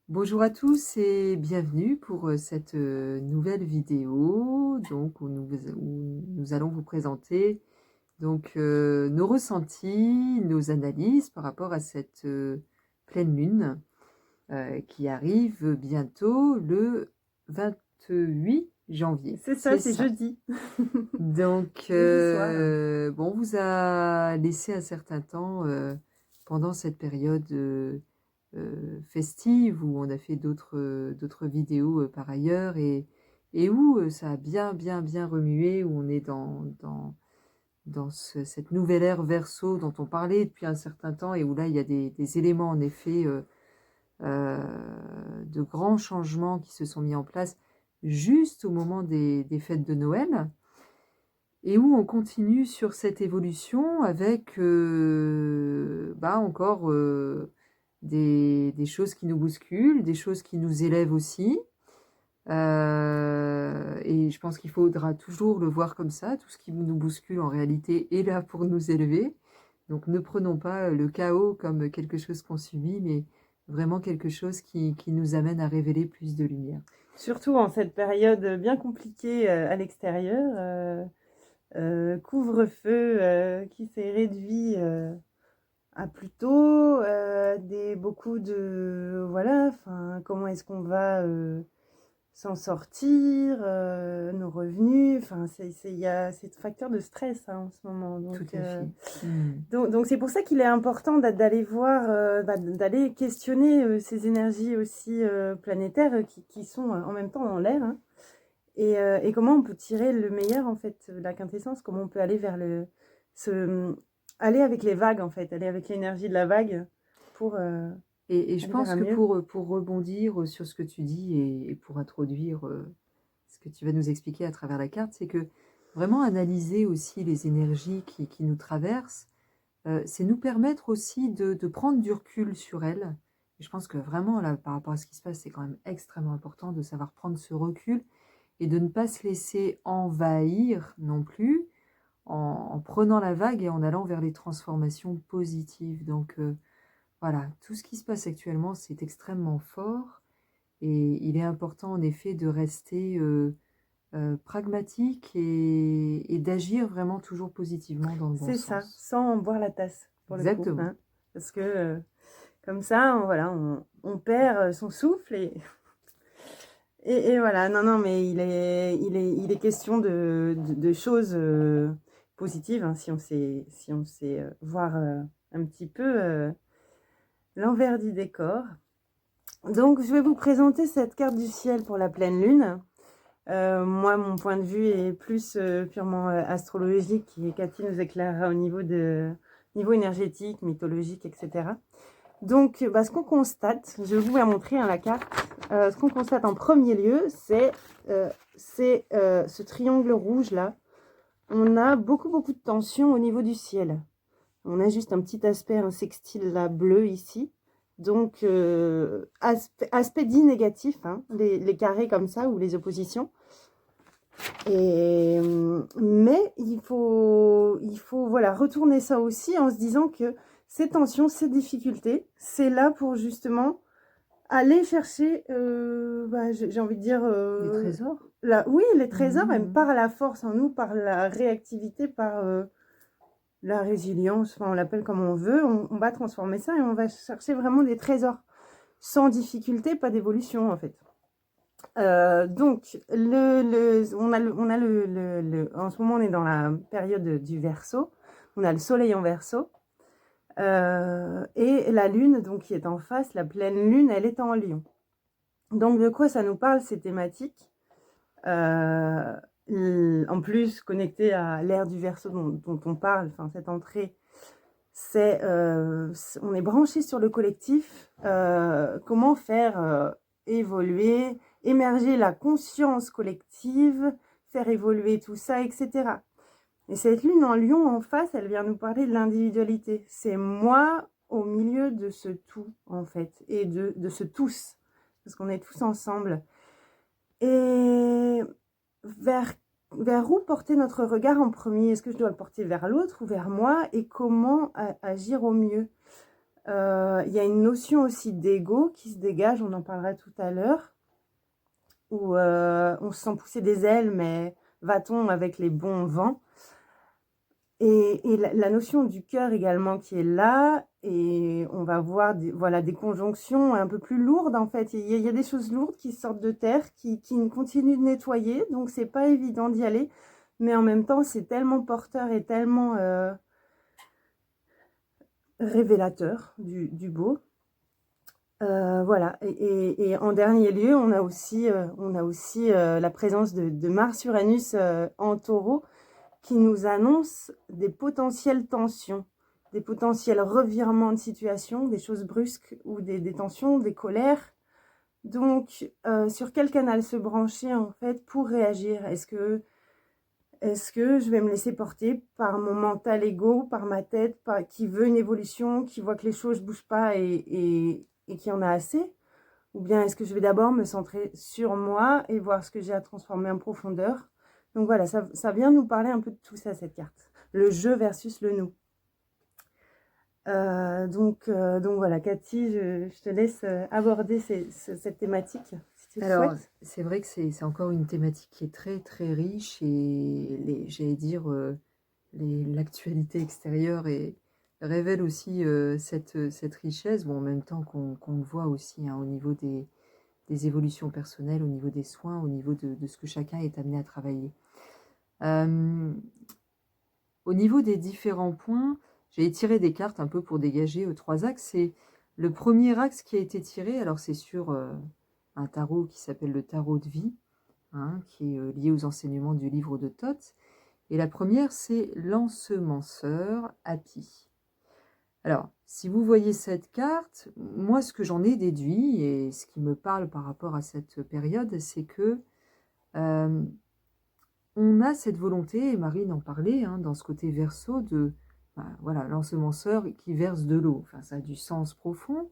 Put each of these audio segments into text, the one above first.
Bonjour à tous et bienvenue pour cette nouvelle vidéo où nous allons vous présenter nos ressentis, nos analyses par rapport à cette pleine lune qui arrive bientôt le 28 janvier. C'est ça, C'est c'est ça. jeudi. Donc, Jeudi soir. bon, on vous a laissé un certain temps pendant cette période festive où on a fait d'autres vidéos par ailleurs et où ça a bien remué, où on est dans cette nouvelle ère Verseau dont on parlait depuis un certain temps et où là il y a des éléments en effet euh, de grands changements qui se sont mis en place juste au moment des fêtes de Noël. Et où on continue sur cette évolution avec encore des choses qui nous bousculent, des choses qui nous élèvent aussi. Et je pense qu'il faudra toujours le voir comme ça. Tout ce qui nous bouscule en réalité est là pour nous élever. Donc ne prenons pas le chaos comme quelque chose qu'on subit, mais vraiment quelque chose qui nous amène à révéler plus de lumière. Surtout en cette période bien compliquée à l'extérieur. Couvre-feu qui s'est réduit à plus tôt. Beaucoup de... Voilà, enfin, comment est-ce qu'on va s'en sortir, nos revenus. Enfin, il y a ce facteur de stress en ce moment. Tout à fait. Hmm. Donc c'est pour ça qu'il est important d'aller voir, d'aller questionner ces énergies aussi planétaires qui sont en même temps dans l'air, hein, et comment on peut tirer le meilleur en fait, la quintessence, comment on peut aller vers aller avec les vagues en fait, aller avec l'énergie de la vague pour Et je aller vers pense un que mieux. pour rebondir sur ce que tu dis et pour introduire ce que tu vas nous expliquer à travers la carte, c'est que vraiment analyser aussi les énergies qui nous traversent, c'est nous permettre aussi de prendre du recul sur elles. Et je pense que vraiment, là, par rapport à ce qui se passe, c'est quand même extrêmement important de savoir prendre ce recul et de ne pas se laisser envahir non plus en prenant la vague et en allant vers les transformations positives. Donc, voilà, tout ce qui se passe actuellement, c'est extrêmement fort et il est important en effet de rester pragmatique et d'agir vraiment toujours positivement dans le bon C'est ça, sens. sans en boire la tasse pour le coup, Exactement. hein, parce que comme ça, voilà, on perd son souffle et voilà. Non, non, mais il est question de choses positives, hein, si on sait voir un petit peu l'envers du décor. Donc, je vais vous présenter cette carte du ciel pour la pleine lune. Moi, mon point de vue est plus purement astrologique et Cathy nous éclairera au niveau énergétique, mythologique, etc. Donc, ce qu'on constate, je vais vous la montrer la carte. Ce qu'on constate en premier lieu, c'est ce triangle rouge là. On a beaucoup de tension au niveau du ciel. On a juste un petit aspect, un sextile là bleu ici. Donc, aspect dit négatif, hein, les carrés comme ça ou les oppositions. Mais il faut voilà, retourner ça aussi en se disant que ces tensions, ces difficultés, c'est là pour justement aller chercher, j'ai envie de dire, Les trésors. oui, les trésors, même Mhm. par la force en nous, par la réactivité, par la résilience, enfin, on l'appelle comme on veut, on va transformer ça et on va chercher vraiment des trésors. Sans difficulté, pas d'évolution en fait. Donc, en ce moment, on est dans la période du Verseau. On a le Soleil en Verseau. Et la Lune, donc, qui est en face, la pleine Lune, elle est en Lion. Donc, de quoi ça nous parle, ces thématiques en plus, connecté à l'ère du Verseau dont on parle, enfin, cette entrée, on est branché sur le collectif. Comment faire évoluer, émerger la conscience collective, faire évoluer tout ça, etc. Et cette lune en lion en face, elle vient nous parler de l'individualité. C'est moi au milieu de ce tout, en fait, et de ce tous, parce qu'on est tous ensemble. Et vers, vers où porter notre regard en premier? Est-ce que je dois le porter vers l'autre ou vers moi? Et comment agir au mieux? Il y a une notion aussi d'ego qui se dégage, on en parlera tout à l'heure, où on se sent pousser des ailes, mais va-t-on avec les bons vents? Et la notion du cœur également qui est là, et on va voir des conjonctions un peu plus lourdes en fait. Il y a des choses lourdes qui sortent de terre, qui continuent de nettoyer, donc c'est pas évident d'y aller, mais en même temps c'est tellement porteur et tellement révélateur du beau. Voilà, et en dernier lieu, on a aussi la présence de Mars-Uranus en taureau, qui nous annonce des potentielles tensions, des potentiels revirements de situation, des choses brusques ou des tensions, des colères. Donc, sur quel canal se brancher en fait pour réagir? Est-ce que je vais me laisser porter par mon mental égo, par ma tête, qui veut une évolution, qui voit que les choses ne bougent pas et qui en a assez? Ou bien est-ce que je vais d'abord me centrer sur moi et voir ce que j'ai à transformer en profondeur? Donc voilà, ça vient nous parler un peu de tout ça, cette carte. Le je versus le nous. Donc voilà, Cathy, je te laisse aborder cette thématique, si tu le Alors, souhaites. c'est vrai que c'est encore une thématique qui est très très riche et j'allais dire l'actualité extérieure révèle aussi cette richesse, bon, en même temps qu'on le voit aussi hein, au niveau des évolutions personnelles, au niveau des soins, au niveau de ce que chacun est amené à travailler. Au niveau des différents points, j'ai tiré des cartes un peu pour dégager 3 axes. C'est le premier axe qui a été tiré, alors c'est sur un tarot qui s'appelle le tarot de vie, hein, qui est lié aux enseignements du livre de Thoth. Et la première, c'est l'ensemenceur Happy. Alors, si vous voyez cette carte, moi, ce que j'en ai déduit, et ce qui me parle par rapport à cette période, c'est que on a cette volonté, et Marine en parlait, hein, dans ce côté Verseau, voilà, l'ensemenceur qui verse de l'eau, enfin, ça a du sens profond,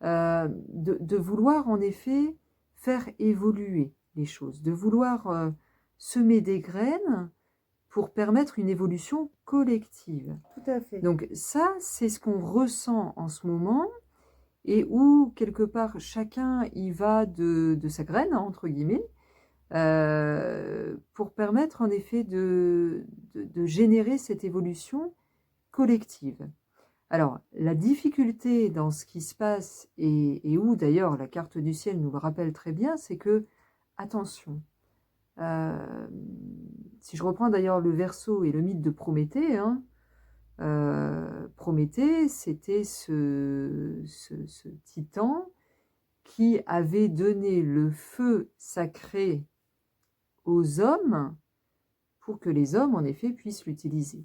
de vouloir en effet faire évoluer les choses, de vouloir semer des graines pour permettre une évolution collective. Tout à fait. Donc ça, c'est ce qu'on ressent en ce moment, et où quelque part chacun y va de sa graine, hein, entre guillemets, pour permettre en effet de générer cette évolution collective. Alors, la difficulté dans ce qui se passe, et où d'ailleurs la carte du ciel nous le rappelle très bien, c'est que, attention, si je reprends d'ailleurs le Verseau et le mythe de Prométhée, hein, Prométhée, c'était ce titan qui avait donné le feu sacré aux hommes pour que les hommes, en effet, puissent l'utiliser.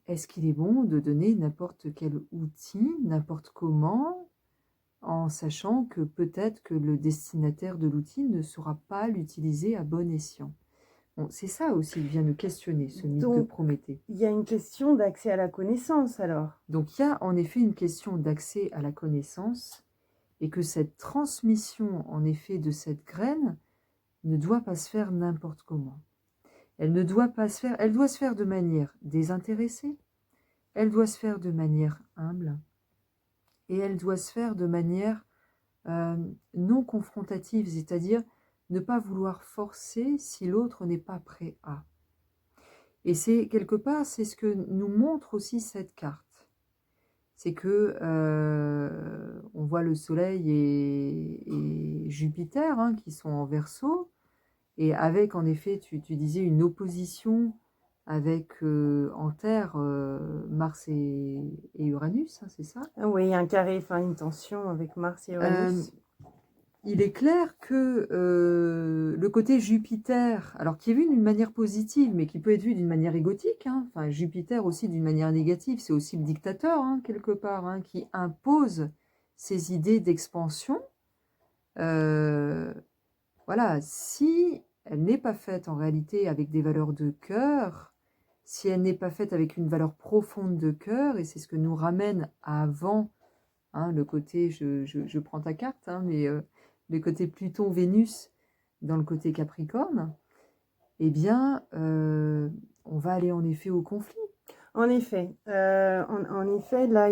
Est-ce qu'il est bon de donner n'importe quel outil, n'importe comment, en sachant que peut-être que le destinataire de l'outil ne saura pas l'utiliser à bon escient? Bon, c'est ça aussi qui vient nous questionner, ce mythe de Prométhée. Il y a une question d'accès à la connaissance, alors. Donc il y a en effet une question d'accès à la connaissance, et que cette transmission, en effet, de cette graine ne doit pas se faire n'importe comment. Elle ne doit pas se faire, elle doit se faire de manière désintéressée, elle doit se faire de manière humble, et elle doit se faire de manière non confrontative, c'est-à-dire ne pas vouloir forcer si l'autre n'est pas prêt à. Et c'est quelque part, c'est ce que nous montre aussi cette carte. C'est que on voit le Soleil et Jupiter hein, qui sont en Verseau, et avec en effet, tu disais, une opposition avec en Terre Mars et Uranus, hein, c'est ça? Oui, un carré, enfin une tension avec Mars et Uranus. Il est clair que le côté Jupiter, alors qui est vu d'une manière positive, mais qui peut être vu d'une manière égotique, hein, enfin Jupiter aussi d'une manière négative, c'est aussi le dictateur, hein, quelque part, hein, qui impose ses idées d'expansion. Voilà, si elle n'est pas faite en réalité avec des valeurs de cœur, si elle n'est pas faite avec une valeur profonde de cœur, et c'est ce que nous ramène à avant, hein, le côté, je prends ta carte, hein, mais le côté Pluton-Vénus dans le côté Capricorne, eh bien, on va aller en effet au conflit. En effet, en effet, là,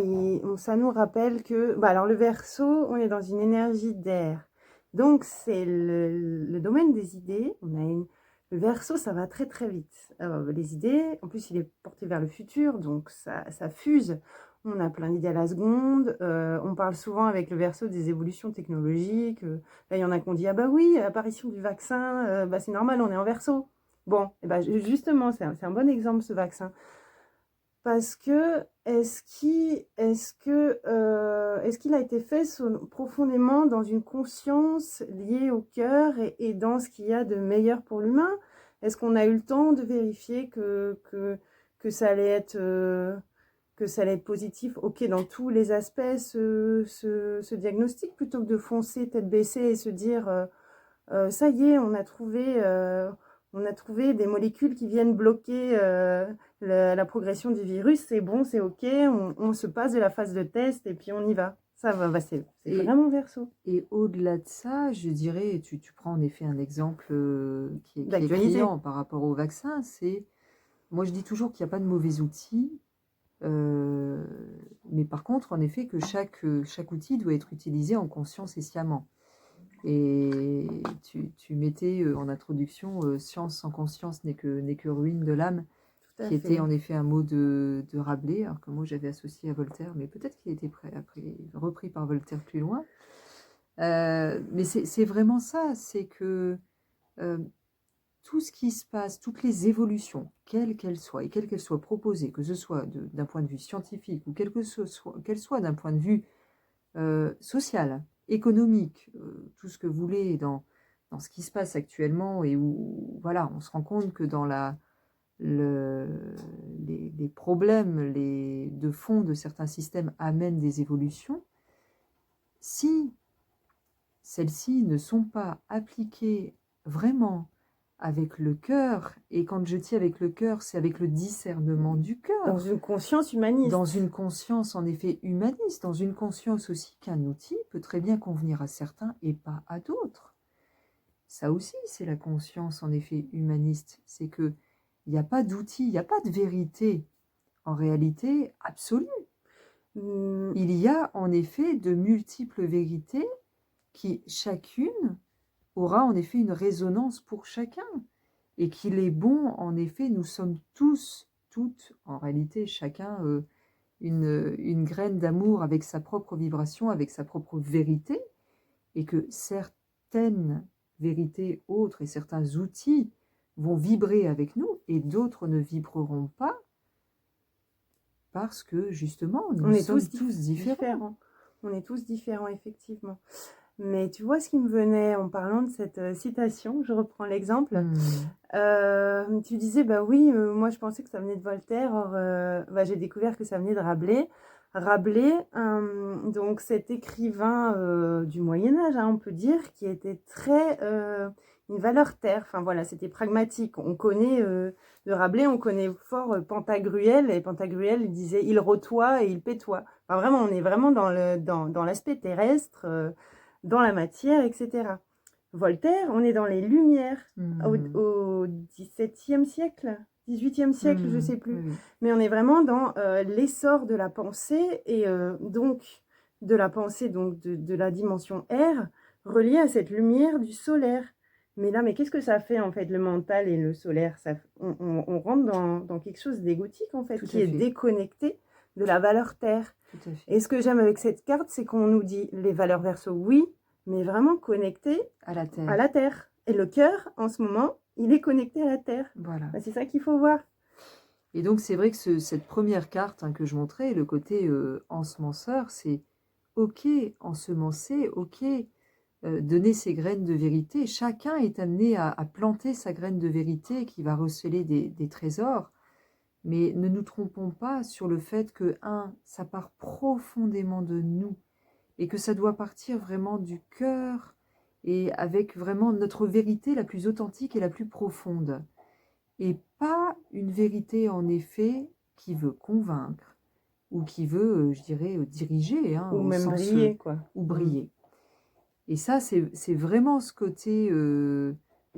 ça nous rappelle que, bah, alors le Verseau, on est dans une énergie d'air. Donc, c'est le domaine des idées. Le Verseau, ça va très très vite. Les idées, en plus, il est porté vers le futur, donc ça fuse. On a plein d'idées à la seconde. On parle souvent avec le Verseau des évolutions technologiques. Là, il y en a qui ont dit, ah bah oui, apparition du vaccin, bah, c'est normal, on est en Verseau. Bon, et bah, justement, c'est un bon exemple, ce vaccin. Parce que est-ce qu'il a été fait profondément dans une conscience liée au cœur et dans ce qu'il y a de meilleur pour l'humain? Est-ce qu'on a eu le temps de vérifier que ça allait être positif, ok, dans tous les aspects, ce diagnostic, plutôt que de foncer tête baissée et se dire ça y est, on a trouvé des molécules qui viennent bloquer la progression du virus, c'est bon, c'est ok, on se passe de la phase de test et puis on y va. Ça va, bah c'est vraiment Verseau. Et au-delà de ça, je dirais, tu prends en effet un exemple qui est D'actualité. criant par rapport au vaccin, moi je dis toujours qu'il n'y a pas de mauvais outils, mais par contre, en effet, que chaque outil doit être utilisé en conscience et sciemment. Et tu mettais en introduction science sans conscience n'est que ruine de l'âme, qui était en effet un mot de Rabelais, alors que moi j'avais associé à Voltaire, mais peut-être qu'il a été après repris par Voltaire plus loin. Mais c'est vraiment ça, c'est que tout ce qui se passe, toutes les évolutions, quelles qu'elles soient, et quelles qu'elles soient proposées, que ce soit d'un point de vue scientifique ou qu'elles soient d'un point de vue social, économique, tout ce que vous voulez dans ce qui se passe actuellement et où voilà, on se rend compte que dans les problèmes de fond de certains systèmes amènent des évolutions. Si celles-ci ne sont pas appliquées vraiment avec le cœur, et quand je dis avec le cœur, c'est avec le discernement du cœur. Dans une conscience humaniste. Dans une conscience en effet humaniste, dans une conscience aussi qu'un outil peut très bien convenir à certains et pas à d'autres. Ça aussi, c'est la conscience en effet humaniste, c'est que il n'y a pas d'outil, il n'y a pas de vérité en réalité absolue. Il y a en effet de multiples vérités qui chacune aura en effet une résonance pour chacun, et qu'il est bon, en effet, nous sommes tous, toutes, en réalité, chacun une graine d'amour avec sa propre vibration, avec sa propre vérité, et que certaines vérités autres et certains outils vont vibrer avec nous, et d'autres ne vibreront pas, parce que justement, nous sommes tous différents. On est tous différents, effectivement. Mais tu vois ce qui me venait en parlant de cette citation, je reprends l'exemple. Tu disais, bah oui, moi je pensais que ça venait de Voltaire, or bah, j'ai découvert que ça venait de Rabelais. Rabelais, donc cet écrivain du Moyen-Âge, hein, on peut dire, qui était très une valeur terre. Enfin voilà, c'était pragmatique. On connaît de Rabelais, on connaît fort Pantagruel, et Pantagruel il disait il rôtoie et il pétoie. Enfin vraiment, on est vraiment dans l'aspect terrestre, dans la matière, etc. Voltaire, on est dans les Lumières, au XVIIe siècle, XVIIIe siècle, je ne sais plus. Mais on est vraiment dans l'essor de la pensée, et donc de la pensée, donc de la dimension air, reliée à cette lumière du solaire. Mais là, qu'est-ce que ça fait en fait, le mental et le solaire? On rentre dans quelque chose d'égotique en fait, qui est déconnecté de la valeur terre. Et ce que j'aime avec cette carte, c'est qu'on nous dit les valeurs Verseau, oui, mais vraiment connecté à la terre. Et le cœur, en ce moment, il est connecté à la terre. Voilà. Bah, c'est ça qu'il faut voir. Et donc, c'est vrai que cette première carte que je montrais, le côté ensemenceur, c'est ok, ensemencer, ok, donner ses graines de vérité. Chacun est amené à planter sa graine de vérité qui va receler des trésors. Mais ne nous trompons pas sur le fait que, ça part profondément de nous, et que ça doit partir vraiment du cœur, et avec vraiment notre vérité la plus authentique et la plus profonde. Et pas une vérité, en effet, qui veut convaincre, ou qui veut, je dirais, diriger. Ou même briller, quoi. Ou briller. Et ça, c'est vraiment ce côté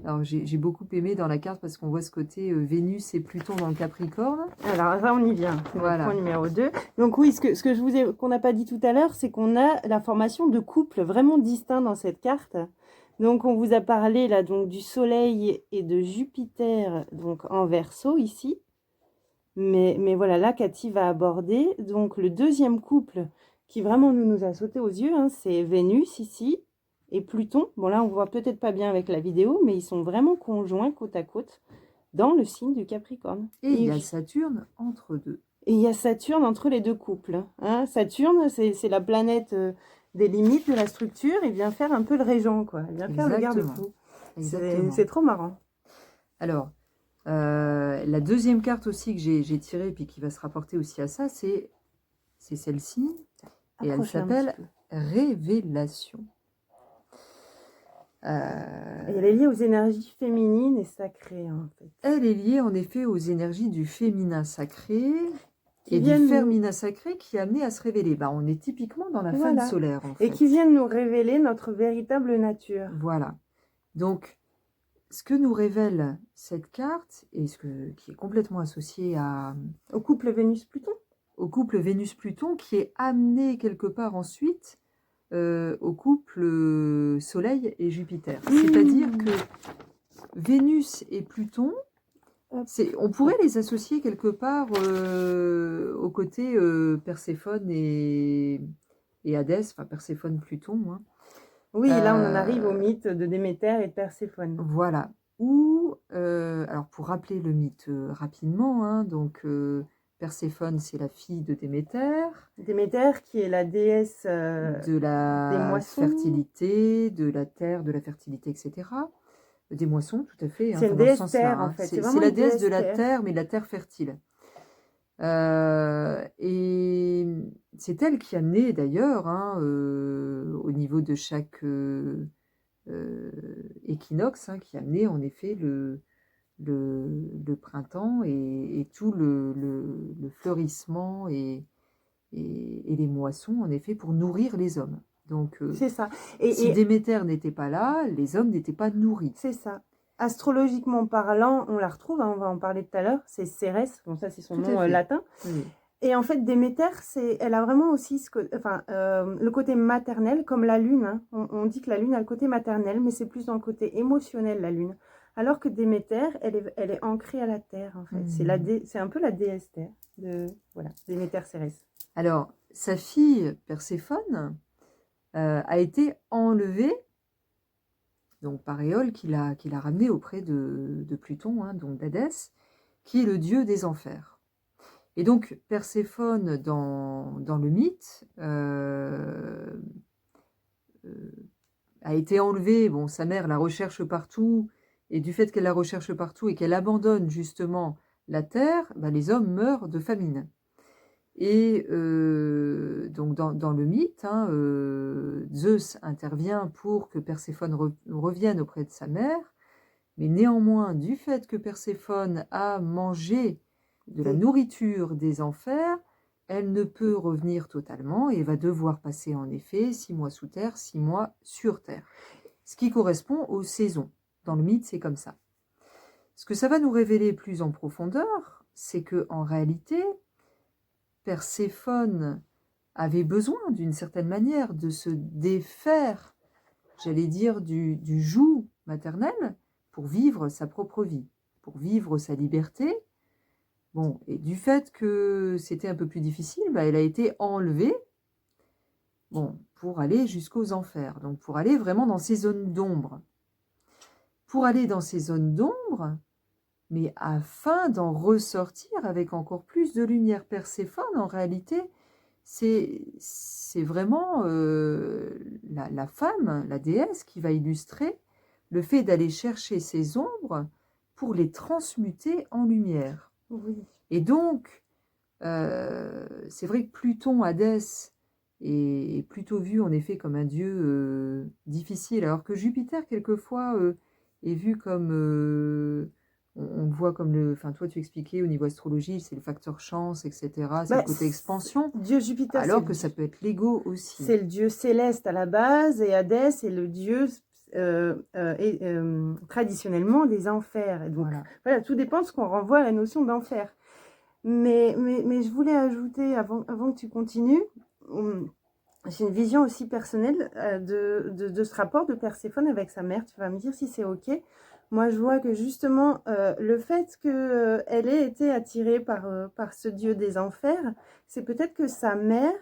Alors, j'ai beaucoup aimé dans la carte parce qu'on voit ce côté Vénus et Pluton dans le Capricorne. Alors là, on y vient. C'est Voilà. le point numéro 2. Donc oui, ce que je vous ai, qu'on n'a pas dit tout à l'heure, c'est qu'on a la formation de couples vraiment distincts dans cette carte. Donc on vous a parlé là donc du Soleil et de Jupiter donc en Verseau ici. Mais voilà, là Cathy va aborder donc le deuxième couple qui vraiment nous a sauté aux yeux, hein, c'est Vénus ici et Pluton. Bon là on voit peut-être pas bien avec la vidéo, mais ils sont vraiment conjoints côte à côte dans le signe du Capricorne. Et il y a Saturne entre deux. Et il y a Saturne entre les deux couples. Hein. Saturne, c'est la planète des limites de la structure. Il vient faire un peu le régent, quoi. Il vient faire le garde-fou. C'est trop marrant. Alors, la deuxième carte aussi que j'ai tirée, puis qui va se rapporter aussi à ça, c'est celle-ci. Et elle s'appelle Révélation. Et elle est liée aux énergies féminines et sacrées, en fait. Elle est liée, en effet, aux énergies du féminin sacré et du féminin sacré qui est amené à se révéler. Bah, on est typiquement dans la femme solaire, en fait. Et qui viennent nous révéler notre véritable nature. Voilà. Donc, ce que nous révèle cette carte, et qui est complètement associé au couple Vénus-Pluton. Au couple Vénus-Pluton, qui est amené quelque part ensuite au couple Soleil et Jupiter. C'est-à-dire que Vénus et Pluton, on pourrait les associer quelque part au côté Perséphone et Hadès, enfin Perséphone-Pluton. Hein. Oui, là on en arrive au mythe de Déméter et de Perséphone. Voilà. Alors pour rappeler le mythe rapidement, hein, donc Perséphone, c'est la fille de Déméter. Déméter qui est la déesse de la fertilité, de la terre, de la fertilité, etc. Des moissons, tout à fait. C'est une déesse terre, en fait. C'est la déesse de la terre, mais la terre fertile. Et c'est elle qui a amené, d'ailleurs, hein, au niveau de chaque équinoxe, hein, qui a amené, en effet, le printemps et tout le fleurissement et les moissons, en effet, pour nourrir les hommes. Donc, c'est ça. Si Déméter n'était pas là, les hommes n'étaient pas nourris. C'est ça. Astrologiquement parlant, on la retrouve, hein, on va en parler tout à l'heure, c'est Cérès, bon ça c'est son nom latin. Oui. Et en fait, Déméter, elle a vraiment aussi le côté maternel, comme la lune. Hein. On dit que la lune a le côté maternel, mais c'est plus dans le côté émotionnel, la lune. Alors que Déméter, elle est ancrée à la terre, en fait. C'est un peu la déesse terre de Déméter Cérès. Alors, sa fille Perséphone a été enlevée donc par Éole, qui l'a ramenée auprès de Pluton, hein, donc d'Hadès, qui est le dieu des enfers. Et donc Perséphone, dans le mythe, a été enlevée. Bon, sa mère la recherche partout, et du fait qu'elle la recherche partout et qu'elle abandonne justement la terre, bah, les hommes meurent de famine. Et donc dans le mythe, hein, Zeus intervient pour que Perséphone revienne auprès de sa mère, mais néanmoins, du fait que Perséphone a mangé de la nourriture des enfers, elle ne peut revenir totalement et va devoir passer en effet 6 mois sous terre, 6 mois sur terre. Ce qui correspond aux saisons. Dans le mythe, c'est comme ça. Ce que ça va nous révéler plus en profondeur, c'est que en réalité, Perséphone avait besoin, d'une certaine manière, de se défaire, j'allais dire, du joug maternel pour vivre sa propre vie, pour vivre sa liberté. Bon, et du fait que c'était un peu plus difficile, bah, elle a été enlevée, bon, pour aller jusqu'aux enfers, donc pour aller vraiment dans ces zones d'ombre. Pour aller dans ces zones d'ombre, mais afin d'en ressortir avec encore plus de lumière. Perséphone, en réalité, c'est vraiment la femme, la déesse, qui va illustrer le fait d'aller chercher ces ombres pour les transmuter en lumière. Oui. Et donc, c'est vrai que Pluton, Hadès, est plutôt vu en effet comme un dieu difficile, alors que Jupiter, quelquefois, est vu comme... on le voit comme enfin toi tu expliquais au niveau astrologie, c'est le facteur chance, etc. C'est le côté expansion. Dieu Jupiter, alors que ça peut être l'ego aussi. C'est le dieu céleste à la base, et Hadès est le dieu traditionnellement des enfers. Et donc, Voilà. voilà, tout dépend de ce qu'on renvoie à la notion d'enfer. Mais je voulais ajouter, avant que tu continues, j'ai une vision aussi personnelle de ce rapport de Perséphone avec sa mère. Tu vas me dire si c'est OK. Moi, je vois que justement, le fait qu'elle ait été attirée par ce dieu des enfers, c'est peut-être que sa mère,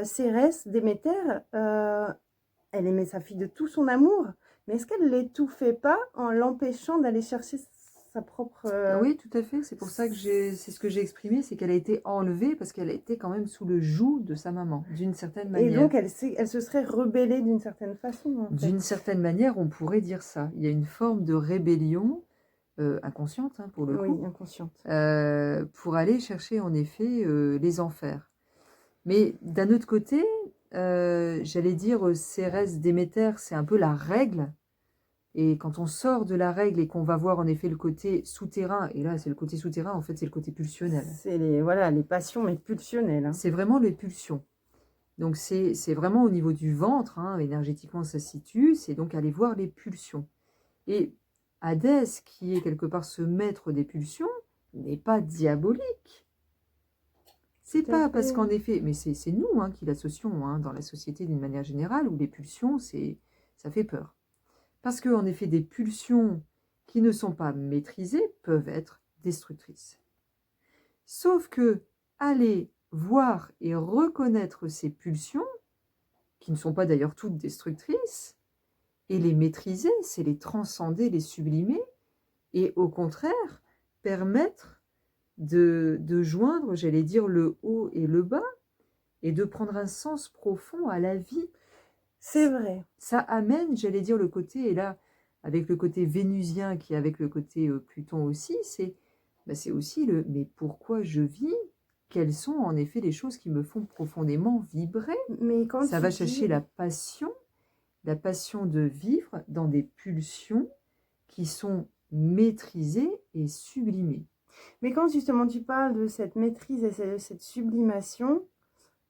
Cérès, Déméter, elle aimait sa fille de tout son amour, mais est-ce qu'elle l'étouffait pas en l'empêchant d'aller chercher sa propre... Oui, tout à fait. C'est pour ça que c'est ce que j'ai exprimé, c'est qu'elle a été enlevée parce qu'elle était quand même sous le joug de sa maman, d'une certaine Et manière. donc, elle se serait rebellée d'une certaine façon, en fait. D'une certaine manière, on pourrait dire ça. Il y a une forme de rébellion inconsciente, hein, pour le coup, Oui, inconsciente. pour aller chercher en effet les enfers. Mais d'un autre côté, j'allais dire Cérès Déméter, c'est un peu la règle. Et quand on sort de la règle et qu'on va voir en effet le côté souterrain, et là c'est le côté souterrain, en fait c'est le côté pulsionnel. C'est les passions, mais pulsionnelles. Hein. C'est vraiment les pulsions. Donc c'est vraiment au niveau du ventre, hein, énergétiquement ça se situe, c'est donc aller voir les pulsions. Et Hadès, qui est quelque part ce maître des pulsions, n'est pas diabolique. C'est pas parce qu'en effet, mais c'est nous qui l'associons hein, dans la société d'une manière générale, où les pulsions, ça fait peur. Parce qu'en effet, des pulsions qui ne sont pas maîtrisées peuvent être destructrices. Sauf que aller voir et reconnaître ces pulsions, qui ne sont pas d'ailleurs toutes destructrices, et les maîtriser, c'est les transcender, les sublimer, et au contraire, permettre de joindre, j'allais dire, le haut et le bas, et de prendre un sens profond à la vie. C'est vrai. Ça amène, j'allais dire, le côté, et là, avec le côté vénusien qui est avec le côté Pluton aussi, c'est aussi le « mais pourquoi je vis ?» Quelles sont en effet les choses qui me font profondément vibrer? Mais quand ça va chercher la passion de vivre dans des pulsions qui sont maîtrisées et sublimées. Mais quand justement tu parles de cette maîtrise et cette sublimation,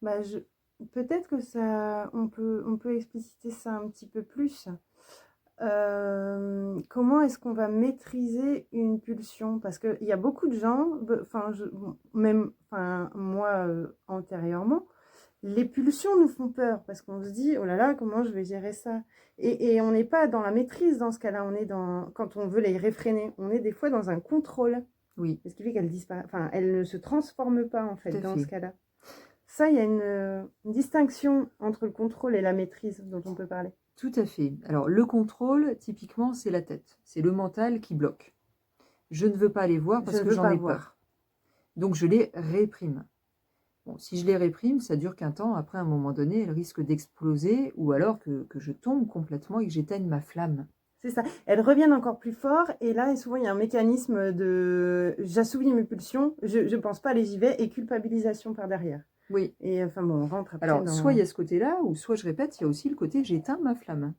peut-être que on peut expliciter ça un petit peu plus. Comment est-ce qu'on va maîtriser une pulsion? Parce qu'il y a beaucoup de gens, moi antérieurement, les pulsions nous font peur parce qu'on se dit oh là là, comment je vais gérer ça? Et on n'est pas dans la maîtrise dans ce cas-là, quand on veut les réfréner, on est des fois dans un contrôle. Oui. Ce qui fait qu'elle disparaît, elle ne se transforme pas en fait dans ce cas-là. Ça, il y a une distinction entre le contrôle et la maîtrise dont on peut parler. Tout à fait. Alors le contrôle, typiquement, c'est la tête. C'est le mental qui bloque. Je ne veux pas les voir parce que j'en ai peur. Donc je les réprime. Bon, si je les réprime, ça dure qu'un temps. Après, à un moment donné, elles risquent d'exploser ou alors que je tombe complètement et que j'éteigne ma flamme. C'est ça. Elles reviennent encore plus fort et là, souvent, il y a un mécanisme de j'assouvis mes pulsions, je ne pense pas aller, j'y vais et culpabilisation par derrière. Oui. Et enfin bon, on rentre après alors, soit il y a ce côté-là, ou soit je répète, il y a aussi le côté j'éteins ma flamme.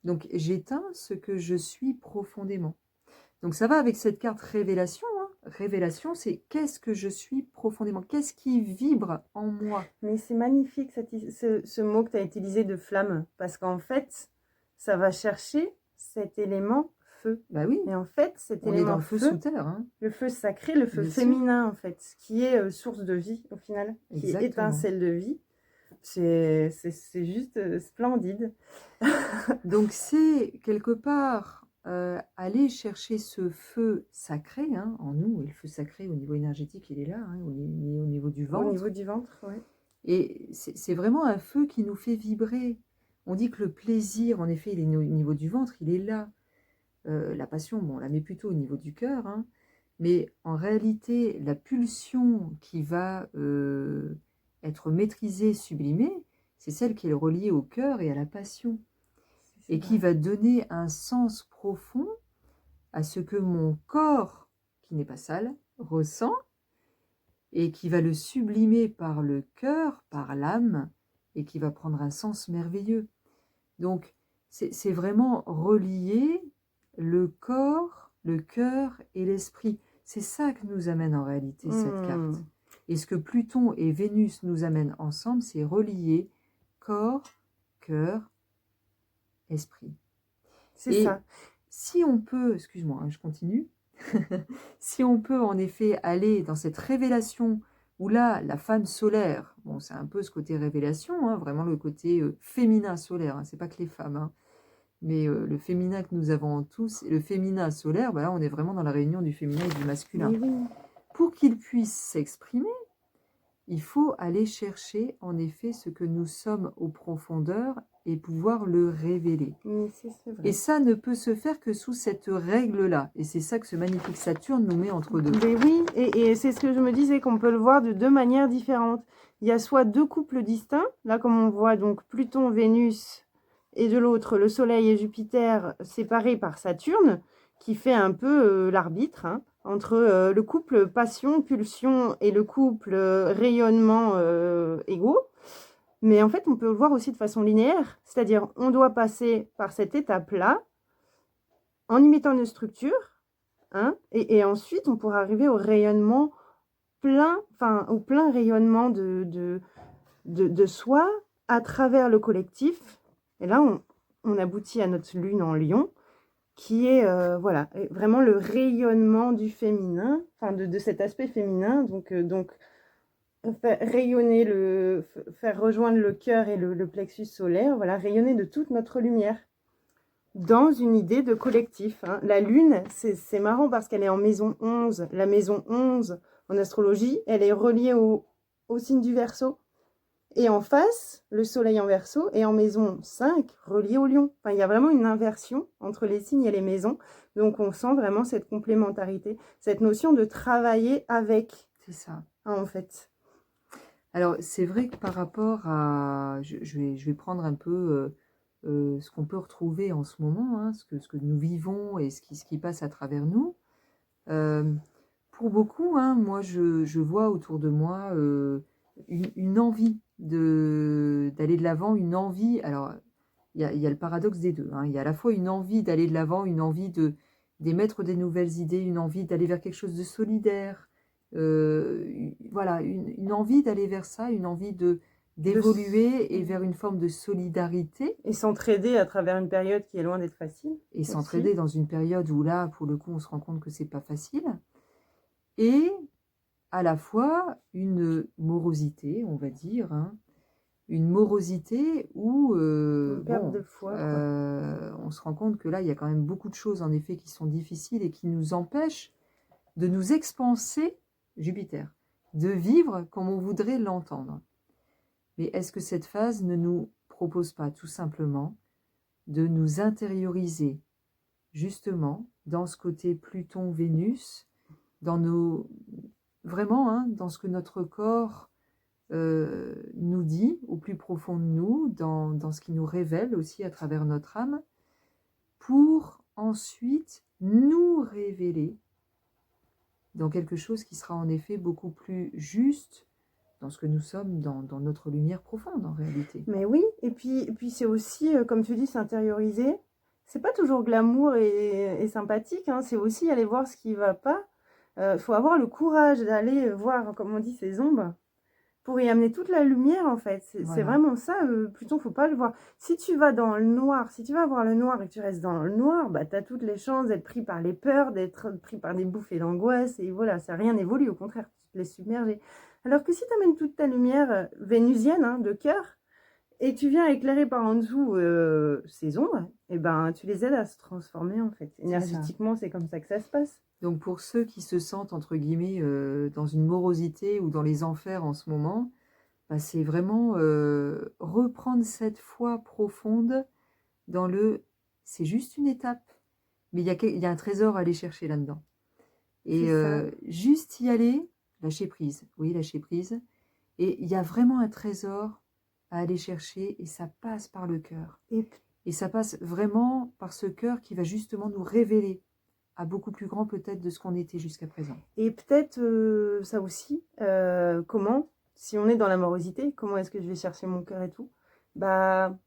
Donc j'éteins ce que je suis profondément. Donc ça va avec cette carte révélation. Révélation, c'est qu'est-ce que je suis profondément, qu'est-ce qui vibre en moi. Mais c'est magnifique ce mot que tu as utilisé de flamme, parce qu'en fait, ça va chercher cet élément feu. Bah oui. Et en fait, cet on élément est dans le feu sous terre. Hein. Le feu sacré, le feu féminin, en fait, qui est source de vie au final, qui est étincelle de vie. C'est juste splendide. Donc c'est quelque part aller chercher ce feu sacré en nous, et le feu sacré au niveau énergétique il est là, au niveau du ventre. Au niveau du ventre, oui. Et c'est vraiment un feu qui nous fait vibrer. On dit que le plaisir, en effet, il est au niveau du ventre, il est là. La passion, on la met plutôt au niveau du cœur, mais en réalité, la pulsion qui va être maîtrisée, sublimée, c'est celle qui est reliée au cœur et à la passion. Et qui va donner un sens profond à ce que mon corps, qui n'est pas sale, ressent, et qui va le sublimer par le cœur, par l'âme, et qui va prendre un sens merveilleux. Donc, c'est vraiment relier le corps, le cœur et l'esprit. C'est ça que nous amène en réalité cette carte. Et ce que Pluton et Vénus nous amènent ensemble, c'est relier corps, cœur, esprit. C'est Et ça. si on peut, excuse-moi, hein, je continue, si on peut en effet aller dans cette révélation où là, la femme solaire, bon, c'est un peu ce côté révélation, hein, vraiment le côté féminin solaire, hein, c'est pas que les femmes, hein, mais le féminin que nous avons en tous, et le féminin solaire, bah là, on est vraiment dans la réunion du féminin et du masculin. Mais oui. Pour qu'il puisse s'exprimer, il faut aller chercher en effet ce que nous sommes aux profondeurs et pouvoir le révéler. Mais c'est Et vrai. ça ne peut se faire que sous cette règle-là. Et c'est ça que ce magnifique Saturne nous met entre deux. Mais oui, et c'est ce que je me disais, qu'on peut le voir de deux manières différentes. Il y a soit deux couples distincts, là comme on voit donc Pluton, Vénus, et de l'autre le Soleil et Jupiter séparés par Saturne, qui fait un peu l'arbitre, hein, entre le couple passion, pulsion et le couple rayonnement égaux. Mais en fait, on peut le voir aussi de façon linéaire, c'est-à-dire on doit passer par cette étape-là en imitant une structure, hein, et ensuite on pourra arriver au rayonnement plein, enfin au plein rayonnement de soi à travers le collectif. Et là, on aboutit à notre lune en Lion, qui est voilà, vraiment le rayonnement du féminin, enfin de cet aspect féminin. Donc faire rayonner faire rejoindre le cœur et le plexus solaire, voilà, rayonner de toute notre lumière dans une idée de collectif, hein. La lune, c'est marrant parce qu'elle est en maison 11. La maison 11, en astrologie, elle est reliée au signe du Verseau. Et en face, le soleil en Verseau est en maison 5, relié au Lion. Enfin, il y a vraiment une inversion entre les signes et les maisons. Donc, on sent vraiment cette complémentarité, cette notion de travailler avec. C'est ça. Hein, en fait. Alors, c'est vrai que par rapport à... je vais prendre un peu ce qu'on peut retrouver en ce moment, hein, ce que nous vivons et ce qui passe à travers nous. Pour beaucoup, hein, moi, je vois autour de moi une envie d'aller de l'avant, une envie... Alors, il y a le paradoxe des deux, hein. Il y a à la fois une envie d'aller de l'avant, une envie d'émettre des nouvelles idées, une envie d'aller vers quelque chose de solidaire. Voilà, une envie d'aller vers ça, une envie d'évoluer et vers une forme de solidarité. Et s'entraider à travers une période qui est loin d'être facile. Et s'entraider dans une période où là, pour le coup, on se rend compte que c'est pas facile. Et à la fois une morosité, on va dire, hein, une morosité où Une perte de foi, on se rend compte que là, il y a quand même beaucoup de choses en effet qui sont difficiles et qui nous empêchent de nous expanser, Jupiter, de vivre comme on voudrait l'entendre. Mais est-ce que cette phase ne nous propose pas tout simplement de nous intérioriser justement dans ce côté Pluton-Vénus, vraiment, hein, dans ce que notre corps nous dit au plus profond de nous, dans ce qui nous révèle aussi à travers notre âme, pour ensuite nous révéler dans quelque chose qui sera en effet beaucoup plus juste dans ce que nous sommes, dans notre lumière profonde en réalité. Mais oui, et puis c'est aussi, comme tu dis, s'intérioriser. C'est pas toujours glamour et sympathique, hein, c'est aussi aller voir ce qui va pas. Faut avoir le courage d'aller voir, comme on dit, ces ombres pour y amener toute la lumière, en fait. C'est vraiment ça, Pluton, faut pas le voir. Si tu vas dans le noir, si tu vas voir le noir et que tu restes dans le noir, bah, tu as toutes les chances d'être pris par les peurs, d'être pris par des bouffées d'angoisse, et voilà, ça rien n'évolue, au contraire, tu te laisses submerger. Alors que si tu amènes toute ta lumière vénusienne, hein, de cœur, et tu viens éclairer par en dessous ces ombres, et ben, tu les aides à se transformer, en fait. Énergétiquement, c'est comme ça que ça se passe. Donc pour ceux qui se sentent, entre guillemets, dans une morosité ou dans les enfers en ce moment, bah, c'est vraiment reprendre cette foi profonde dans c'est juste une étape, mais il y a un trésor à aller chercher là-dedans. Et juste y aller, lâcher prise, oui, lâcher prise. Et il y a vraiment un trésor à aller chercher et ça passe par le cœur. Et ça passe vraiment par ce cœur qui va justement nous révéler à beaucoup plus grand peut-être de ce qu'on était jusqu'à présent. Et peut-être ça aussi, comment, si on est dans la morosité, comment est-ce que je vais chercher mon cœur et tout, bah,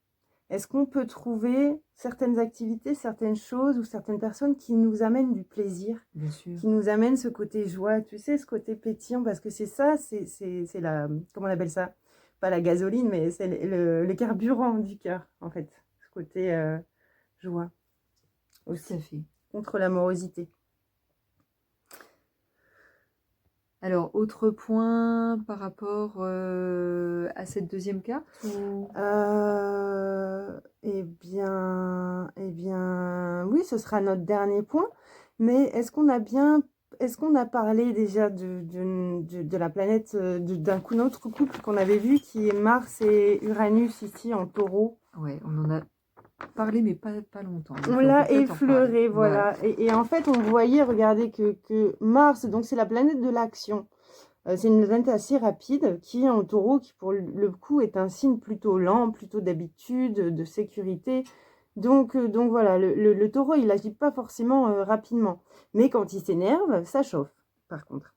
est-ce qu'on peut trouver certaines activités, certaines choses ou certaines personnes qui nous amènent du plaisir, bien sûr, qui nous amènent ce côté joie, tu sais, ce côté pétillant, parce que c'est ça, c'est la, comment on appelle ça, pas la gasoline, mais c'est le carburant du cœur, en fait, ce côté joie Tout aussi, à fait. contre l'amorosité. Alors, autre point par rapport à cette deuxième carte ou... Eh bien, oui, ce sera notre dernier point. Mais est-ce qu'on a parlé déjà de la planète, autre couple qu'on avait vu, qui est Mars et Uranus ici en Taureau? Ouais, on en a parlé, mais pas longtemps. On peut l'a peut-être en reparler. effleuré, voilà. Et en fait, on voyait, regardez, que Mars, donc c'est la planète de l'action. C'est une planète assez rapide qui est en Taureau, qui pour le coup est un signe plutôt lent, plutôt d'habitude, de sécurité. Donc voilà, le Taureau, il n'agit pas forcément rapidement. Mais quand il s'énerve, ça chauffe, par contre.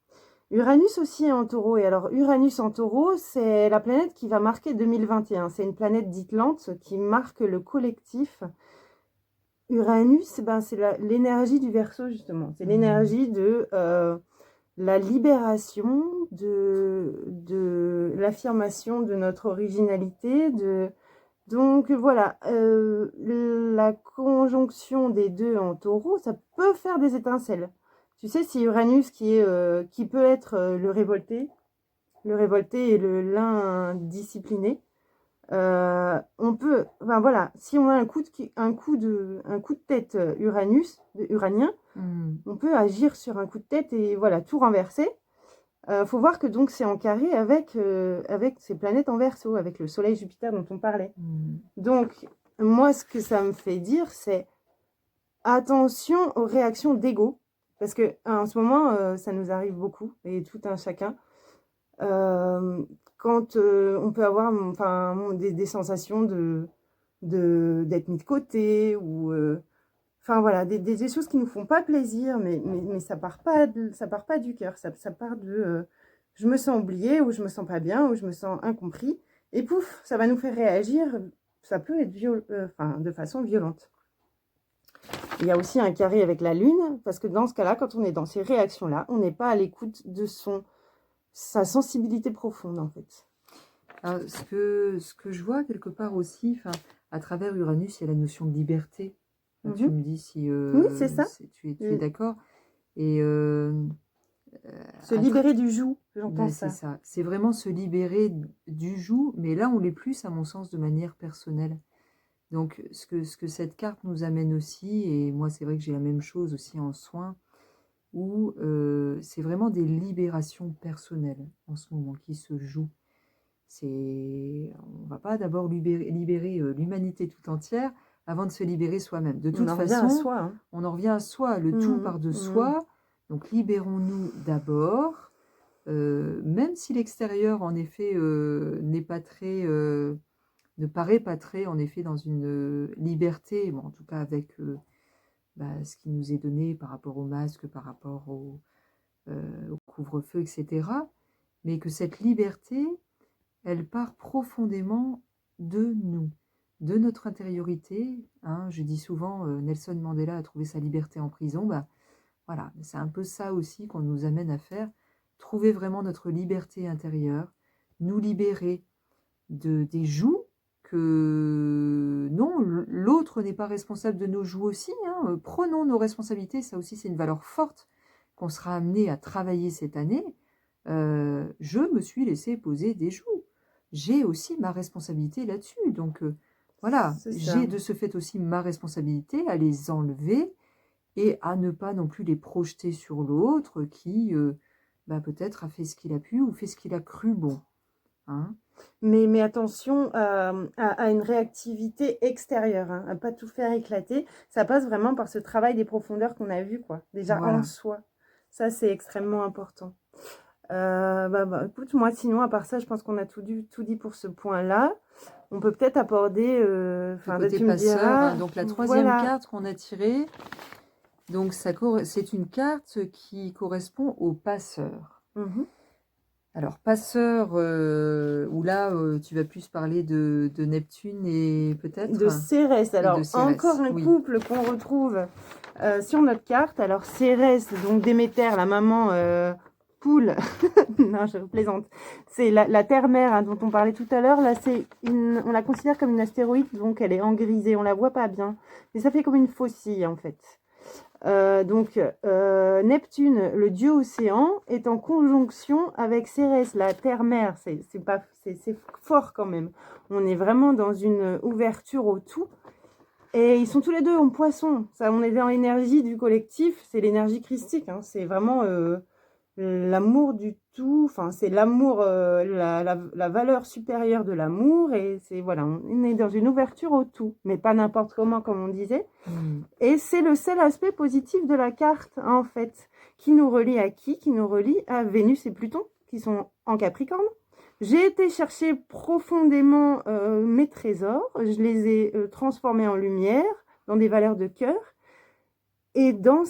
Uranus aussi est en Taureau. Et alors, Uranus en Taureau, c'est la planète qui va marquer 2021. C'est une planète dite lente qui marque le collectif. Uranus, ben, c'est l'énergie du Verseau, justement. C'est l'énergie de la libération, de l'affirmation de notre originalité. Donc voilà, la conjonction des deux en Taureau, ça peut faire des étincelles. Tu sais, c'est Uranus qui peut être le révolté et l'indiscipliné. On peut, enfin voilà, si on a un coup de tête uranien, on peut agir sur un coup de tête et voilà, tout renverser. Faut voir que donc c'est en carré avec ces planètes en Verseau, avec le Soleil Jupiter dont on parlait. Donc moi, ce que ça me fait dire, c'est attention aux réactions d'ego, parce que en ce moment, ça nous arrive beaucoup et tout un chacun. Quand on peut avoir des sensations d'être mis de côté ou enfin voilà, des choses qui nous font pas plaisir, mais ça part pas du cœur, ça part de je me sens oubliée, ou je me sens pas bien, ou je me sens incompris, et pouf, ça va nous faire réagir, ça peut être de façon violente. Il y a aussi un carré avec la lune, parce que dans ce cas-là, quand on est dans ces réactions-là, on n'est pas à l'écoute de sa sensibilité profonde, en fait. Alors, ce que je vois quelque part aussi, à travers Uranus, il y a la notion de liberté. Tu me dis si oui, c'est ça. Tu es d'accord. Et se libérer du joug, j'entends ça. ça. C'est ça. C'est vraiment se libérer du joug, mais là, on l'est plus, à mon sens, de manière personnelle. Donc, ce que cette carte nous amène aussi, et moi, c'est vrai que j'ai la même chose aussi en soins, où c'est vraiment des libérations personnelles en ce moment qui se jouent. On ne va pas d'abord libérer l'humanité tout entière avant de se libérer soi-même. De toute façon, on en revient à soi, le tout part de soi. Donc libérons-nous d'abord, même si l'extérieur, en effet, n'est pas très, ne paraît pas très, en effet, dans une liberté, bon, en tout cas avec ce qui nous est donné par rapport au masque, par rapport au couvre-feu, etc. Mais que cette liberté, elle part profondément de nous, de notre intériorité. Je dis souvent, Nelson Mandela a trouvé sa liberté en prison. Voilà, c'est un peu ça aussi qu'on nous amène à faire. Trouver vraiment notre liberté intérieure, nous libérer des jougs que non, l'autre n'est pas responsable de nos jougs aussi. Prenons nos responsabilités, ça aussi c'est une valeur forte qu'on sera amené à travailler cette année. Je me suis laissé poser des jougs. J'ai aussi ma responsabilité là-dessus. Donc voilà, j'ai de ce fait aussi ma responsabilité à les enlever et à ne pas non plus les projeter sur l'autre qui peut-être a fait ce qu'il a pu ou fait ce qu'il a cru bon. Mais attention à une réactivité extérieure, à ne pas tout faire éclater. Ça passe vraiment par ce travail des profondeurs qu'on a vu, quoi. Déjà en soi. Ça, c'est extrêmement important. Écoute, moi, sinon, à part ça, je pense qu'on a tout dit pour ce point-là. On peut peut-être aborder... le côté passeur, donc la troisième carte qu'on a tirée. Donc, c'est une carte qui correspond au passeur. Alors, passeur, où là, tu vas plus parler de Neptune et peut-être... De Cérès. Alors, encore un couple qu'on retrouve sur notre carte. Alors, Cérès, donc Déméter, la maman poule. Non, je plaisante. C'est la Terre-mère hein, dont on parlait tout à l'heure. Là, on la considère comme une astéroïde, donc elle est en grisé. On la voit pas bien. Mais ça fait comme une faucille, en fait. Neptune, le dieu océan, est en conjonction avec Cérès, la terre-mère. C'est fort quand même. On est vraiment dans une ouverture au tout. Et ils sont tous les deux en poisson. Ça, on est dans l'énergie du collectif. C'est l'énergie christique. Hein. C'est vraiment l'amour du tout. Enfin, c'est l'amour, la valeur supérieure de l'amour. Et c'est voilà, on est dans une ouverture au tout, mais pas n'importe comment, comme on disait. Et c'est le seul aspect positif de la carte, hein, en fait, qui nous relie à qui? Qui nous relie à Vénus et Pluton, qui sont en Capricorne. J'ai été chercher profondément mes trésors. Je les ai transformés en lumière, dans des valeurs de cœur. Et dans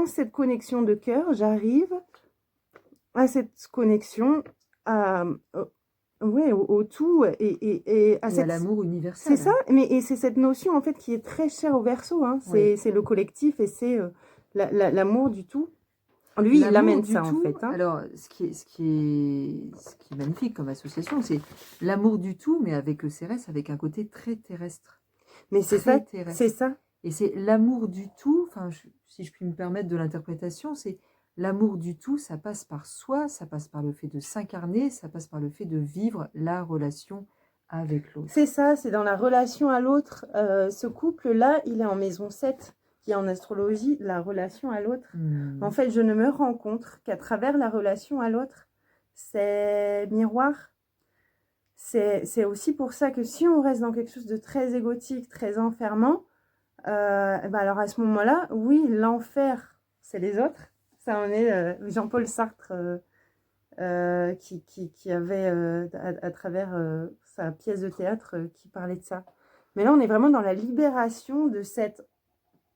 cette connexion de cœur, j'arrive à cette connexion au tout et à l'amour universel. C'est ça, et c'est cette notion en fait qui est très chère au Verseau. Hein. C'est le collectif et c'est l'amour du tout. Lui, il amène ça en fait. Hein. Alors, ce qui est magnifique comme association, c'est l'amour du tout, mais avec Cérès, avec un côté très terrestre. Mais c'est ça, c'est ça. Et c'est l'amour du tout, enfin, si je puis me permettre de l'interprétation, c'est l'amour du tout, ça passe par soi, ça passe par le fait de s'incarner, ça passe par le fait de vivre la relation avec l'autre. C'est ça, c'est dans la relation à l'autre. Ce couple-là, il est en maison 7, qui est en astrologie, la relation à l'autre. En fait, je ne me rencontre qu'à travers la relation à l'autre. C'est miroir. C'est aussi pour ça que si on reste dans quelque chose de très égotique, très enfermant, alors à ce moment-là, oui, l'enfer, c'est les autres. Ça en est Jean-Paul Sartre qui avait, à travers sa pièce de théâtre, qui parlait de ça. Mais là, on est vraiment dans la libération de cette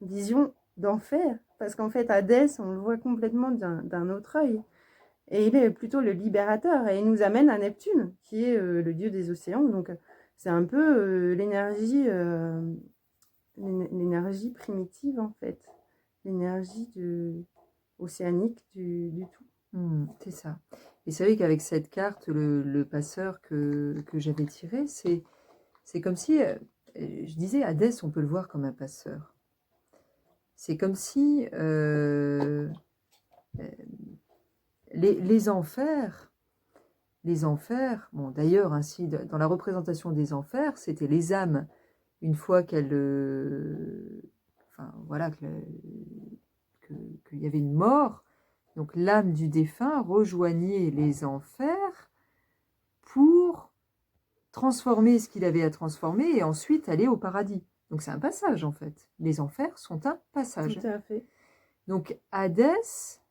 vision d'enfer. Parce qu'en fait, Hadès, on le voit complètement d'un autre œil. Et il est plutôt le libérateur. Et il nous amène à Neptune, qui est le dieu des océans. Donc, c'est un peu l'énergie primitive, en fait. L'énergie océanique du tout. C'est ça. Et c'est vrai qu'avec cette carte, le passeur que j'avais tiré, c'est comme si, je disais, Hadès, on peut le voir comme un passeur. C'est comme si les enfers, bon d'ailleurs, ainsi, dans la représentation des enfers, c'était les âmes, une fois qu'elles, enfin voilà, qu'il y avait une mort, donc l'âme du défunt rejoignait les enfers pour transformer ce qu'il avait à transformer et ensuite aller au paradis. Donc c'est un passage en fait. Les enfers sont un passage. Tout à fait. Donc Hadès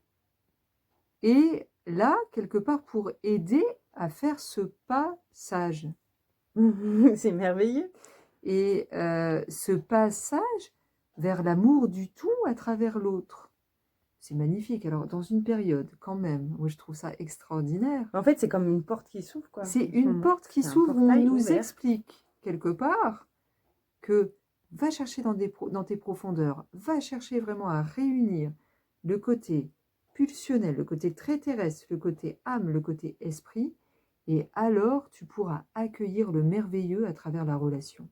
est là quelque part pour aider à faire ce passage. C'est merveilleux. Et ce passage vers l'amour du tout à travers l'autre. C'est magnifique. Alors, dans une période, quand même, moi je trouve ça extraordinaire. En fait, c'est comme une porte qui s'ouvre, quoi. C'est une porte qui s'ouvre où on nous explique, quelque part, que va chercher dans tes profondeurs, va chercher vraiment à réunir le côté pulsionnel, le côté très terrestre, le côté âme, le côté esprit, et alors tu pourras accueillir le merveilleux à travers la relation.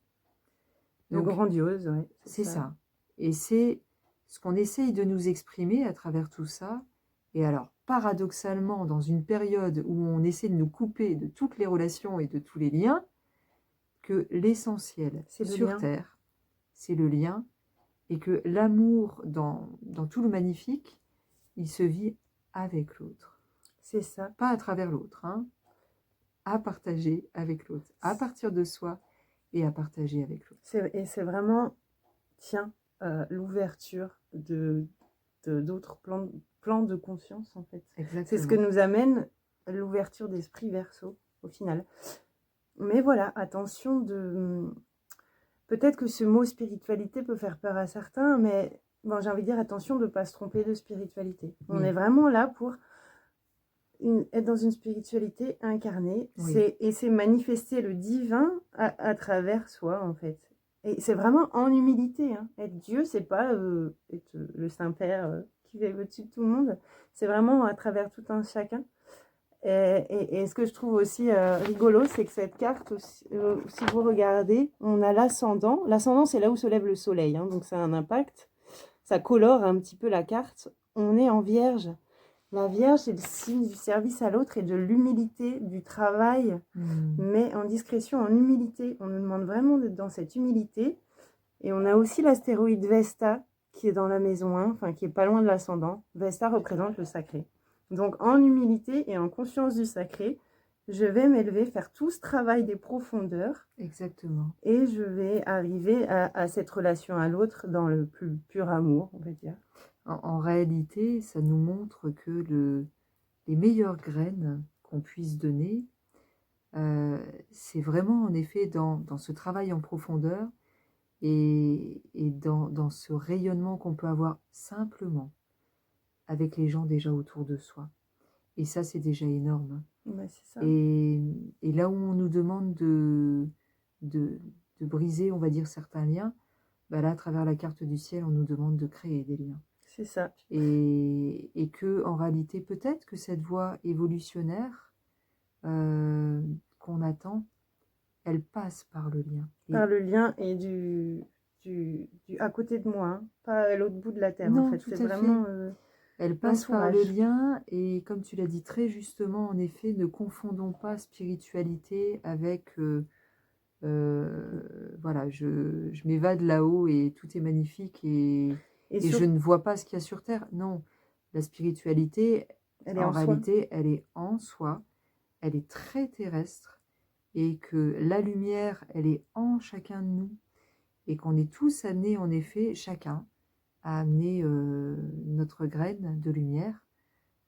Donc, le grandiose, oui. C'est ça. Et c'est ce qu'on essaye de nous exprimer à travers tout ça. Et alors, paradoxalement, dans une période où on essaie de nous couper de toutes les relations et de tous les liens, que l'essentiel sur Terre, c'est le lien, et que l'amour, dans tout le magnifique, il se vit avec l'autre. C'est ça. Pas à travers l'autre, hein, à partager avec l'autre, à partir de soi et à partager avec l'autre. Et c'est vraiment, tiens, l'ouverture d'autres plans de conscience, en fait. Exactement. C'est ce que nous amène l'ouverture d'esprit Verseau, au final. Mais voilà, attention peut-être que ce mot spiritualité peut faire peur à certains, mais bon, j'ai envie de dire attention de ne pas se tromper de spiritualité. Oui. On est vraiment là pour être dans une spiritualité incarnée, oui. Et c'est manifester le divin à travers soi, en fait. Et c'est vraiment en humilité. Hein. Être Dieu, c'est pas être le Saint-Père qui veille au-dessus de tout le monde. C'est vraiment à travers tout un chacun. Et ce que je trouve aussi rigolo, c'est que cette carte, si vous regardez, on a l'ascendant. L'ascendant, c'est là où se lève le soleil, hein, donc ça a un impact. Ça colore un petit peu la carte. On est en Vierge. La Vierge, c'est le signe du service à l'autre et de l'humilité, du travail, mais en discrétion, en humilité. On nous demande vraiment d'être dans cette humilité. Et on a aussi l'astéroïde Vesta, qui est dans la maison 1, enfin qui est pas loin de l'ascendant. Vesta représente le sacré. Donc en humilité et en conscience du sacré, je vais m'élever, faire tout ce travail des profondeurs. Exactement. Et je vais arriver à cette relation à l'autre dans le plus pur amour, on va dire. En réalité, ça nous montre que les meilleures graines qu'on puisse donner, c'est vraiment en effet dans ce travail en profondeur et dans ce rayonnement qu'on peut avoir simplement avec les gens déjà autour de soi. Et ça, c'est déjà énorme. Ouais, c'est ça. Et là où on nous demande de briser, on va dire, certains liens, bah là, à travers la carte du ciel, on nous demande de créer des liens. C'est ça. Et que, en réalité, peut-être que cette voie évolutionnaire qu'on attend, elle passe par le lien. Par le lien et du à côté de moi, hein, pas à l'autre bout de la terre. Non, en fait, tout c'est à vraiment. Elle passe par le lien et, comme tu l'as dit très justement, en effet, ne confondons pas spiritualité avec voilà, je m'évade là-haut et tout est magnifique et je ne vois pas ce qu'il y a sur Terre. Non, la spiritualité, en réalité, elle est en soi, elle est très terrestre et que la lumière, elle est en chacun de nous et qu'on est tous amenés, en effet, chacun, à amener notre graine de lumière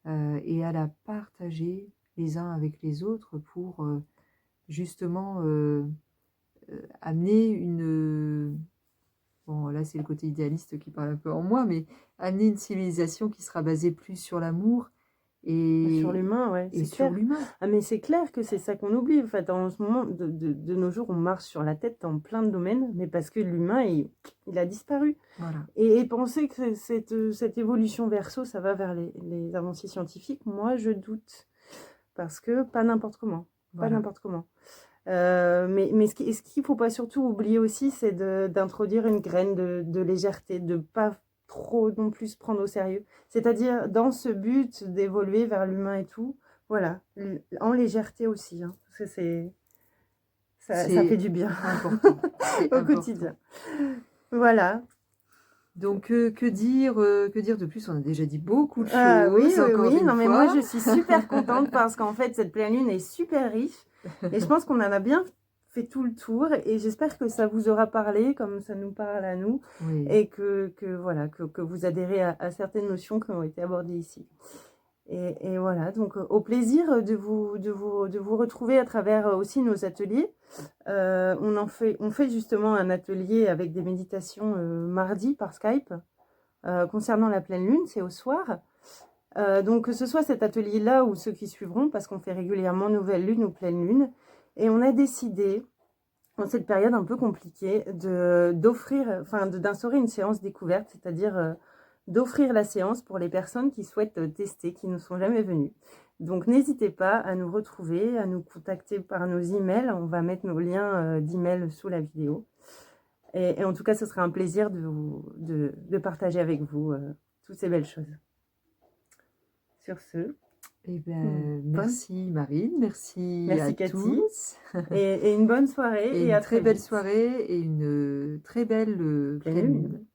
et à la partager les uns avec les autres pour justement amener une... Bon, là, c'est le côté idéaliste qui parle un peu en moi, mais amener une civilisation qui sera basée plus sur l'amour et sur l'humain, ouais, et sur l'humain. Ah, mais c'est clair que c'est ça qu'on oublie. En fait, en ce moment, de nos jours, on marche sur la tête dans plein de domaines, mais parce que l'humain, il a disparu. Voilà. Et penser que cette évolution verso, ça va vers les avancées scientifiques, moi, je doute. Parce que pas n'importe comment. Voilà. Pas n'importe comment. Mais ce qu'il ne faut pas surtout oublier aussi, c'est d'introduire une graine de légèreté, de ne pas trop non plus se prendre au sérieux. C'est-à-dire dans ce but d'évoluer vers l'humain et tout, voilà, en légèreté aussi, hein, parce que ça fait du bien important. au quotidien. Voilà. Donc que dire de plus? On a déjà dit beaucoup de choses. Oui. Non, mais moi je suis super contente parce qu'en fait cette pleine lune est super riche et je pense qu'on en a bien fait tout le tour et j'espère que ça vous aura parlé comme ça nous parle à nous et que voilà que vous adhérez à certaines notions qui ont été abordées ici. Et voilà, donc au plaisir de vous retrouver à travers aussi nos ateliers. On fait justement un atelier avec des méditations mardi par Skype concernant la pleine lune, c'est au soir. Donc que ce soit cet atelier-là ou ceux qui suivront, parce qu'on fait régulièrement nouvelle lune ou pleine lune. Et on a décidé, en cette période un peu compliquée, d'instaurer une séance découverte, c'est-à-dire d'offrir la séance pour les personnes qui souhaitent tester, qui ne sont jamais venues. Donc n'hésitez pas à nous retrouver, à nous contacter par nos emails. On va mettre nos liens d'email sous la vidéo. Et en tout cas, ce sera un plaisir de partager avec vous toutes ces belles choses. Sur ce... Eh bien, merci Marine, merci à Cathy. tous. Et une bonne soirée. Et une très belle soirée et une très belle pleine lune.